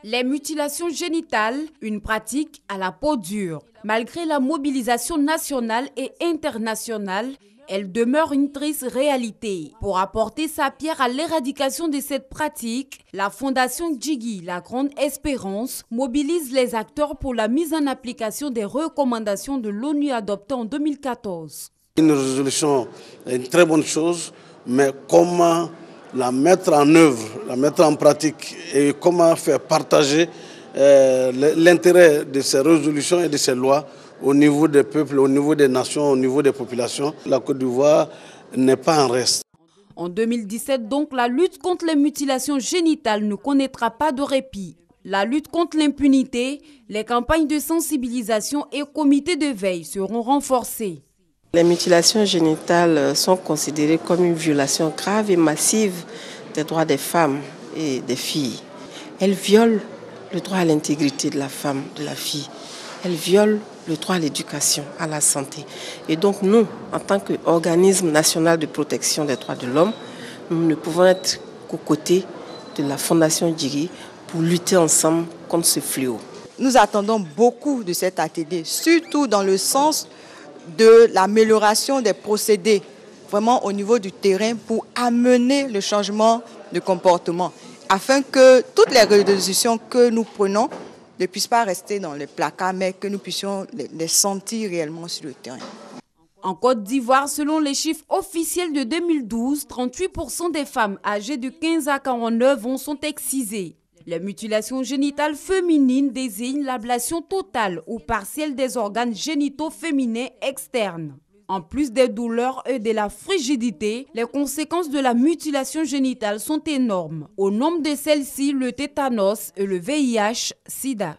Les mutilations génitales, une pratique à la peau dure. Malgré la mobilisation nationale et internationale, elle demeure une triste réalité. Pour apporter sa pierre à l'éradication de cette pratique, la Fondation Djigui, la Grande Espérance, mobilise les acteurs pour la mise en application des recommandations de l'ONU adoptées en 2014. Une résolution est une très bonne chose, mais comment la mettre en œuvre, la mettre en pratique et comment faire partager l'intérêt de ces résolutions et de ces lois au niveau des peuples, au niveau des nations, au niveau des populations. La Côte d'Ivoire n'est pas en reste. En 2017, donc, la lutte contre les mutilations génitales ne connaîtra pas de répit. La lutte contre l'impunité, les campagnes de sensibilisation et comités de veille seront renforcées. Les mutilations génitales sont considérées comme une violation grave et massive des droits des femmes et des filles. Elles violent le droit à l'intégrité de la femme, de la fille. Elles violent le droit à l'éducation, à la santé. Et donc nous, en tant qu'organisme national de protection des droits de l'homme, nous ne pouvons être qu'aux côtés de la Fondation Djigui pour lutter ensemble contre ce fléau. Nous attendons beaucoup de cet atelier, surtout dans le sens de l'amélioration des procédés, vraiment au niveau du terrain pour amener le changement de comportement, afin que toutes les résolutions que nous prenons ne puissent pas rester dans les placards, mais que nous puissions les sentir réellement sur le terrain. En Côte d'Ivoire, selon les chiffres officiels de 2012, 38% des femmes âgées de 15 à 49 ans sont excisées. Les mutilations génitales féminines désignent l'ablation totale ou partielle des organes génitaux féminins externes. En plus des douleurs et de la frigidité, les conséquences de la mutilation génitale sont énormes. Au nombre de celles-ci, le tétanos et le VIH/Sida.